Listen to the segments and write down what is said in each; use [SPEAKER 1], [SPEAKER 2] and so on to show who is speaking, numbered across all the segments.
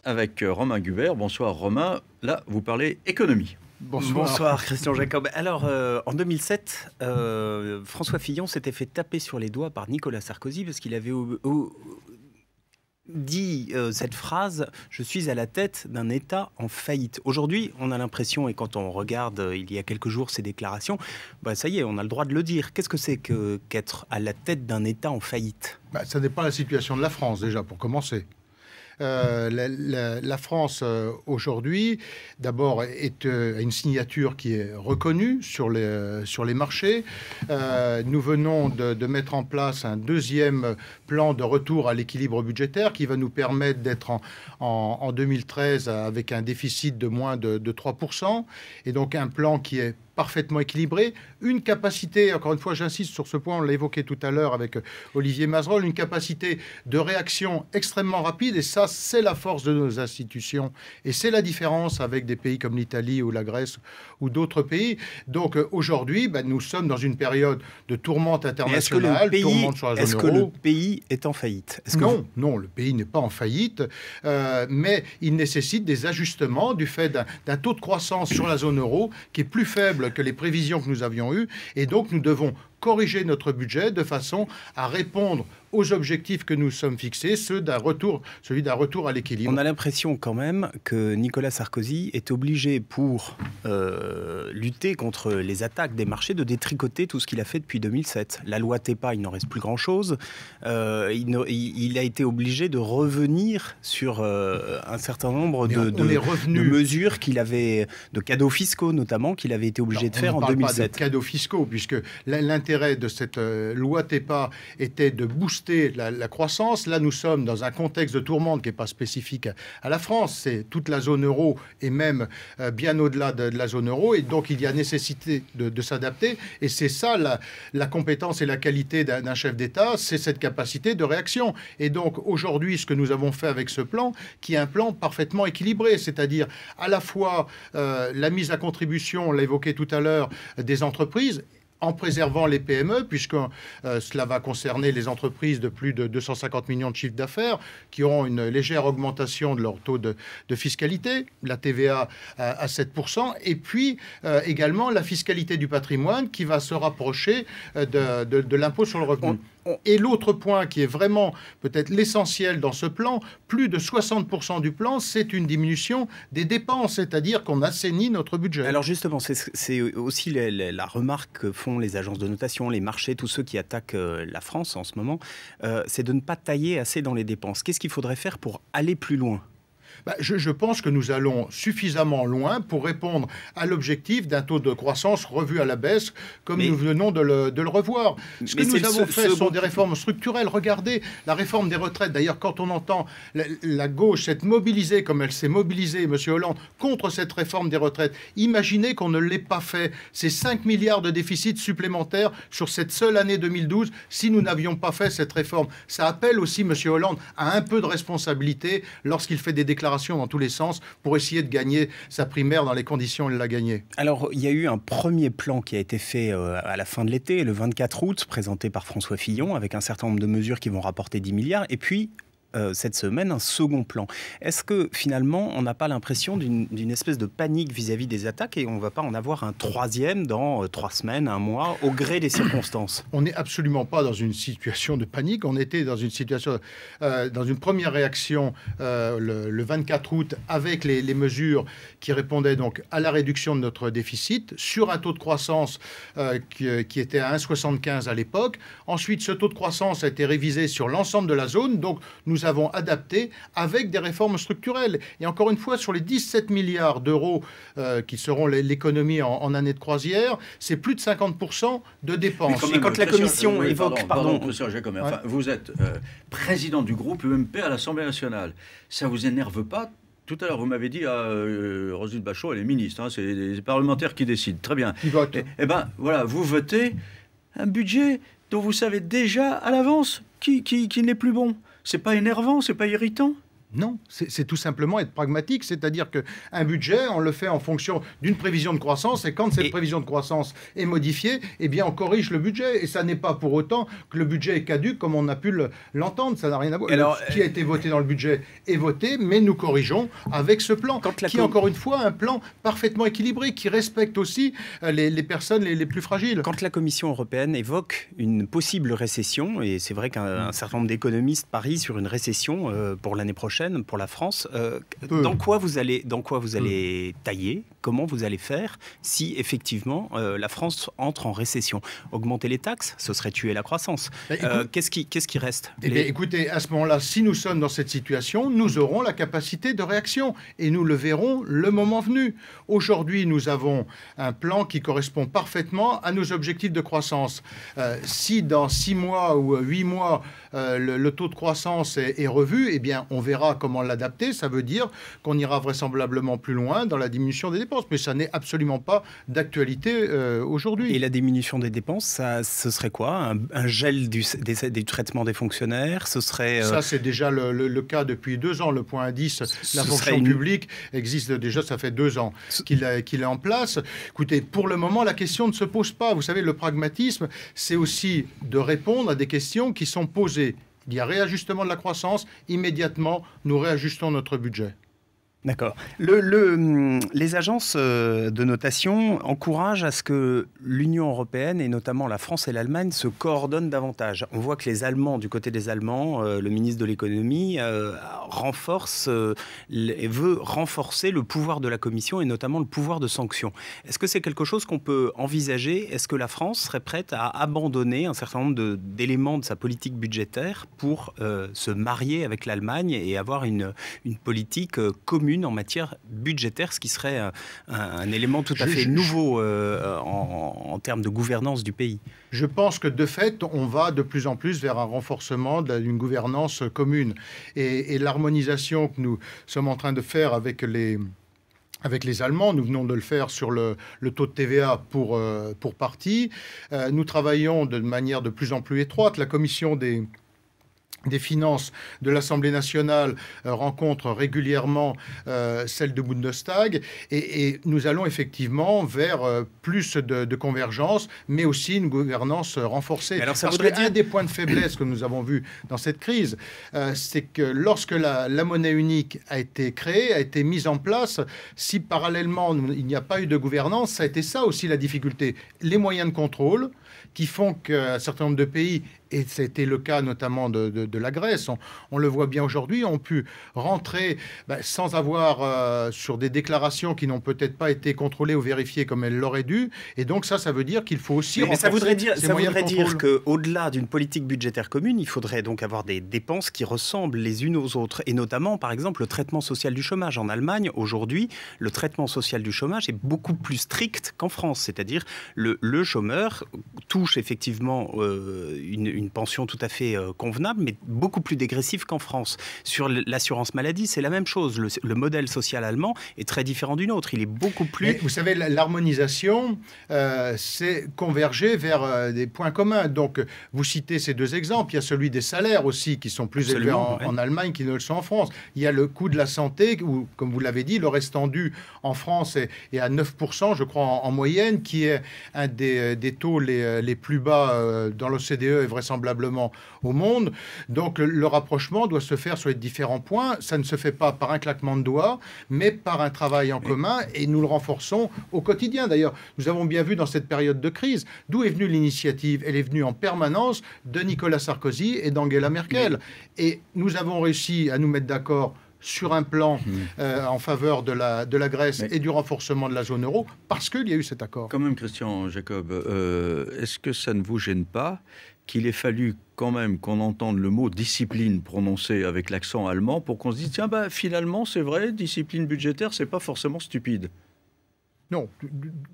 [SPEAKER 1] avec Romain Gubert. Bonsoir Romain, là vous parlez économie.
[SPEAKER 2] Bonsoir Christian Jacob. Alors en 2007, François Fillon s'était fait taper sur les doigts par Nicolas Sarkozy parce qu'il avait dit cette phrase « Je suis à la tête d'un État en faillite ». Aujourd'hui, on a l'impression, et quand on regarde il y a quelques jours ces déclarations, ça y est, on a le droit de le dire. Qu'est-ce que c'est qu'être à la tête d'un État en faillite ?
[SPEAKER 3] Ça n'est pas la situation de la France, déjà, pour commencer. La France, aujourd'hui, d'abord, est une signature qui est reconnue sur les marchés. Nous venons de mettre en place un deuxième plan de retour à l'équilibre budgétaire qui va nous permettre d'être en 2013 avec un déficit de moins de 3%. Et donc, un plan qui est parfaitement équilibré, une capacité, encore une fois j'insiste sur ce point, on l'a évoqué tout à l'heure avec Olivier Mazerolle, une capacité de réaction extrêmement rapide, et ça c'est la force de nos institutions, et c'est la différence avec des pays comme l'Italie ou la Grèce ou d'autres pays. Donc aujourd'hui, nous sommes dans une période de tourmente internationale, tourmente sur la zone euro.
[SPEAKER 2] Est-ce que le pays est en faillite ?
[SPEAKER 3] Non, le pays n'est pas en faillite, mais il nécessite des ajustements du fait d'un taux de croissance sur la zone euro qui est plus faible que les prévisions que nous avions eues, et donc nous devons corriger notre budget de façon à répondre aux objectifs que nous sommes fixés, celui d'un retour à l'équilibre.
[SPEAKER 2] On a l'impression quand même que Nicolas Sarkozy est obligé, pour lutter contre les attaques des marchés, de détricoter tout ce qu'il a fait depuis 2007. La loi TEPA, il n'en reste plus grand-chose. Il a été obligé de revenir sur un certain nombre de mesures qu'il avait, de cadeaux fiscaux notamment, qu'il avait été obligé de faire en 2007.
[SPEAKER 3] On ne parle pas de cadeaux fiscaux, puisque l'intérêt de cette loi TEPA était de booster la croissance. Là, nous sommes dans un contexte de tourmente qui n'est pas spécifique à la France. C'est toute la zone euro et même bien au-delà de la zone euro. Et donc, il y a nécessité de s'adapter. Et c'est ça, la compétence et la qualité d'un chef d'État, c'est cette capacité de réaction. Et donc, aujourd'hui, ce que nous avons fait avec ce plan, qui est un plan parfaitement équilibré, c'est-à-dire à la fois la mise à contribution, on l'a évoqué tout à l'heure, des entreprises, en préservant les PME, puisque cela va concerner les entreprises de plus de 250 millions de chiffre d'affaires, qui auront une légère augmentation de leur taux de fiscalité, la TVA à 7%, et puis également la fiscalité du patrimoine qui va se rapprocher de l'impôt sur le revenu. Et l'autre point qui est vraiment peut-être l'essentiel dans ce plan, plus de 60% du plan, c'est une diminution des dépenses, c'est-à-dire qu'on assainit notre budget.
[SPEAKER 2] Alors justement, c'est aussi la remarque que font les agences de notation, les marchés, tous ceux qui attaquent la France en ce moment, c'est de ne pas tailler assez dans les dépenses. Qu'est-ce qu'il faudrait faire pour aller plus loin ?
[SPEAKER 3] Je pense que nous allons suffisamment loin pour répondre à l'objectif d'un taux de croissance revu à la baisse, comme nous venons de le revoir. Ce que nous avons fait sont des réformes structurelles. Regardez la réforme des retraites. D'ailleurs, quand on entend la gauche s'être mobilisée, comme elle s'est mobilisée, M. Hollande, contre cette réforme des retraites, imaginez qu'on ne l'ait pas fait. C'est 5 milliards de déficit supplémentaires sur cette seule année 2012 si nous n'avions pas fait cette réforme. Ça appelle aussi M. Hollande à un peu de responsabilité lorsqu'il fait des déclarations dans tous les sens pour essayer de gagner sa primaire dans les conditions où il l'a gagnée.
[SPEAKER 2] Alors, il y a eu un premier plan qui a été fait à la fin de l'été, le 24 août, présenté par François Fillon, avec un certain nombre de mesures qui vont rapporter 10 milliards. Et puis, cette semaine, un second plan. Est-ce que finalement, on n'a pas l'impression d'une espèce de panique vis-à-vis des attaques et on ne va pas en avoir un troisième dans 3 semaines, 1 mois, au gré des circonstances ?
[SPEAKER 3] On n'est absolument pas dans une situation de panique. On était dans une situation, dans une première réaction le 24 août avec les mesures qui répondaient donc à la réduction de notre déficit sur un taux de croissance qui était à 1,75 à l'époque. Ensuite, ce taux de croissance a été révisé sur l'ensemble de la zone. Donc, nous avons adapté avec des réformes structurelles. Et encore une fois, sur les 17 milliards d'euros qui seront l'économie en année de croisière, c'est plus de 50% de dépenses.
[SPEAKER 1] Mais quand la Commission évoque... Pardon, professeur Jacob, enfin, vous êtes président du groupe UMP à l'Assemblée nationale. Ça ne vous énerve pas ? Tout à l'heure, vous m'avez dit, Roselyne Bachelot, elle est ministre, c'est les parlementaires qui décident. Très bien.
[SPEAKER 3] Qui votent.
[SPEAKER 1] Eh bien, voilà, vous votez un budget dont vous savez déjà à l'avance qui n'est plus bon. C'est pas énervant, c'est pas irritant ?
[SPEAKER 3] Non, c'est tout simplement être pragmatique, c'est-à-dire qu'un budget, on le fait en fonction d'une prévision de croissance, et quand cette prévision de croissance est modifiée, eh bien on corrige le budget, et ça n'est pas pour autant que le budget est caduc, comme on a pu l'entendre, ça n'a rien à voir. Alors, ce qui a été voté dans le budget est voté, mais nous corrigeons avec ce plan, qui est encore une fois un plan parfaitement équilibré, qui respecte aussi les personnes les plus fragiles.
[SPEAKER 2] Quand la Commission européenne évoque une possible récession, et c'est vrai qu'un certain nombre d'économistes parient sur une récession pour l'année prochaine, pour la France, dans quoi vous allez tailler? Comment vous allez faire si effectivement la France entre en récession? Augmenter les taxes, ce serait tuer la croissance. Qu'est-ce qui reste?
[SPEAKER 3] Écoutez, à ce moment-là, si nous sommes dans cette situation, nous aurons la capacité de réaction et nous le verrons le moment venu. Aujourd'hui, nous avons un plan qui correspond parfaitement à nos objectifs de croissance. Si dans 6 mois ou 8 mois, le taux de croissance est revu, eh bien, on verra comment l'adapter. Ça veut dire qu'on ira vraisemblablement plus loin dans la diminution des dépenses. Mais ça n'est absolument pas d'actualité aujourd'hui.
[SPEAKER 2] Et la diminution des dépenses, ce serait quoi? Un gel du traitement des fonctionnaires? Ce serait,
[SPEAKER 3] Ça, c'est déjà le cas depuis 2 ans. Le point indice, la fonction publique existe déjà, ça fait 2 ans qu'il est en place. Écoutez, pour le moment, la question ne se pose pas. Vous savez, le pragmatisme, c'est aussi de répondre à des questions qui sont posées. Il y a réajustement de la croissance, immédiatement, nous réajustons notre budget.
[SPEAKER 2] D'accord. Les agences de notation encouragent à ce que l'Union européenne, et notamment la France et l'Allemagne, se coordonnent davantage. On voit que les Allemands, du côté des Allemands, le ministre de l'économie veut renforcer le pouvoir de la Commission et notamment le pouvoir de sanction. Est-ce que c'est quelque chose qu'on peut envisager? Est-ce que la France serait prête à abandonner un certain nombre d'éléments de sa politique budgétaire pour se marier avec l'Allemagne et avoir une politique commune en matière budgétaire, ce qui serait un élément tout à fait nouveau en termes de gouvernance du pays?
[SPEAKER 3] Je pense que de fait, on va de plus en plus vers un renforcement d'une gouvernance commune. Et l'harmonisation que nous sommes en train de faire avec les Allemands, nous venons de le faire sur le taux de TVA pour partie. Nous travaillons de manière de plus en plus étroite. La commission des finances de l'Assemblée nationale rencontre régulièrement celle de Bundestag et nous allons effectivement vers plus de convergence, mais aussi une gouvernance renforcée.
[SPEAKER 2] Alors,
[SPEAKER 3] parce qu'un des points de faiblesse que nous avons vu dans cette crise, c'est que lorsque la monnaie unique a été créée, a été mise en place, si parallèlement il n'y a pas eu de gouvernance, ça a été ça aussi la difficulté. Les moyens de contrôle qui font qu'un certain nombre de pays, et c'était le cas notamment de la Grèce, on le voit bien aujourd'hui, ont pu rentrer sans avoir sur des déclarations qui n'ont peut-être pas été contrôlées ou vérifiées comme elles l'auraient dû. Et donc ça veut dire qu'il faut aussi renforcer
[SPEAKER 2] ça voudrait dire
[SPEAKER 3] contrôle.
[SPEAKER 2] qu'au-delà d'une politique budgétaire commune, il faudrait donc avoir des dépenses qui ressemblent les unes aux autres. Et notamment, par exemple, le traitement social du chômage. En Allemagne, aujourd'hui, le traitement social du chômage est beaucoup plus strict qu'en France. C'est-à-dire le chômeur touche effectivement une pension tout à fait convenable, mais beaucoup plus dégressive qu'en France. Sur l'assurance maladie, c'est la même chose. Le modèle social allemand est très différent du nôtre. Il est beaucoup plus...
[SPEAKER 3] Mais vous savez, l'harmonisation, c'est converger vers des points communs. Donc, vous citez ces 2 exemples. Il y a celui des salaires aussi, qui sont plus élevés en Allemagne qu'ils ne le sont en France. Il y a le coût de la santé, où, comme vous l'avez dit, le restant dû en France est à 9%, je crois, en moyenne, qui est un des taux les plus bas dans l'OCDE et vraisemblablement au monde. Donc le rapprochement doit se faire sur les différents points. Ça ne se fait pas par un claquement de doigts, mais par un travail en commun, et nous le renforçons au quotidien. D'ailleurs, nous avons bien vu dans cette période de crise d'où est venue l'initiative. Elle est venue en permanence de Nicolas Sarkozy et d'Angela Merkel. Et nous avons réussi à nous mettre d'accord sur un plan en faveur de la Grèce et du renforcement de la zone euro, parce qu'il y a eu cet accord.
[SPEAKER 1] Quand même, Christian Jacob, est-ce que ça ne vous gêne pas qu'il ait fallu quand même qu'on entende le mot discipline prononcé avec l'accent allemand pour qu'on se dise, tiens, finalement, c'est vrai, discipline budgétaire, c'est pas forcément stupide?
[SPEAKER 3] Non,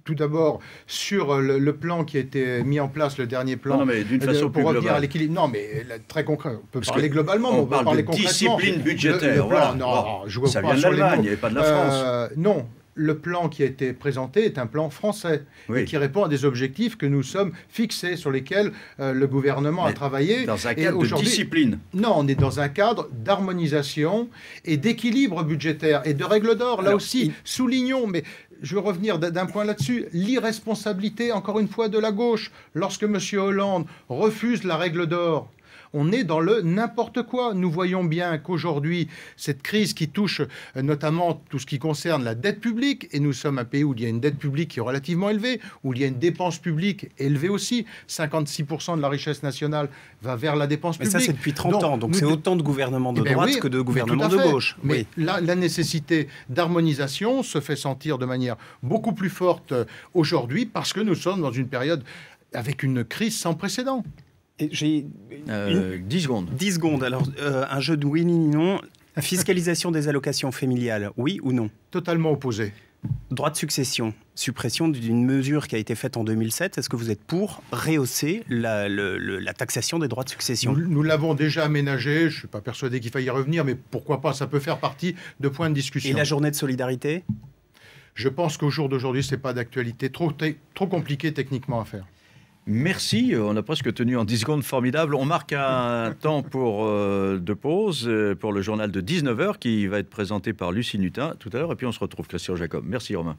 [SPEAKER 3] tout d'abord, sur le plan qui a été mis en place, le dernier plan,
[SPEAKER 1] non, mais d'une façon
[SPEAKER 3] pour revenir à l'équilibre. Non, mais très concret. On peut parler globalement, mais on peut parler concrètement.
[SPEAKER 1] Discipline budgétaire.
[SPEAKER 3] Non, je vois
[SPEAKER 1] ça
[SPEAKER 3] pas
[SPEAKER 1] vient de
[SPEAKER 3] sur
[SPEAKER 1] l'Allemagne et pas de la France.
[SPEAKER 3] Non. le plan qui a été présenté est un plan français et qui répond à des objectifs que nous sommes fixés, sur lesquels le gouvernement a travaillé.
[SPEAKER 1] Dans un cadre de discipline.
[SPEAKER 3] Non, on est dans un cadre d'harmonisation et d'équilibre budgétaire et de règles d'or. Là aussi, soulignons, mais je veux revenir d'un point là-dessus, l'irresponsabilité, encore une fois, de la gauche. Lorsque M. Hollande refuse la règle d'or, on est dans le n'importe quoi. Nous voyons bien qu'aujourd'hui, cette crise qui touche notamment tout ce qui concerne la dette publique, et nous sommes un pays où il y a une dette publique qui est relativement élevée, où il y a une dépense publique élevée aussi, 56% de la richesse nationale va vers la dépense publique.
[SPEAKER 2] Mais ça, c'est depuis 30 ans, donc c'est autant de gouvernements de droite que de gouvernements de gauche.
[SPEAKER 3] Mais la nécessité d'harmonisation se fait sentir de manière beaucoup plus forte aujourd'hui, parce que nous sommes dans une période avec une crise sans précédent.
[SPEAKER 2] J'ai
[SPEAKER 1] 10 secondes.
[SPEAKER 2] 10 secondes. Alors, un jeu de oui ni non. Fiscalisation des allocations familiales, oui ou non?
[SPEAKER 3] Totalement opposé.
[SPEAKER 2] Droit de succession, suppression d'une mesure qui a été faite en 2007. Est-ce que vous êtes pour rehausser la taxation des droits de succession?
[SPEAKER 3] Nous l'avons déjà aménagé. Je ne suis pas persuadé qu'il faille y revenir, mais pourquoi pas? Ça peut faire partie de points de discussion.
[SPEAKER 2] Et la journée de solidarité?
[SPEAKER 3] Je pense qu'au jour d'aujourd'hui, ce n'est pas d'actualité. Trop compliqué techniquement à faire.
[SPEAKER 1] Merci, on a presque tenu en 10 secondes, formidable. On marque un temps de pause pour le journal de 19h qui va être présenté par Lucie Nutin tout à l'heure, et puis on se retrouve, Christian Jacob. Merci Romain.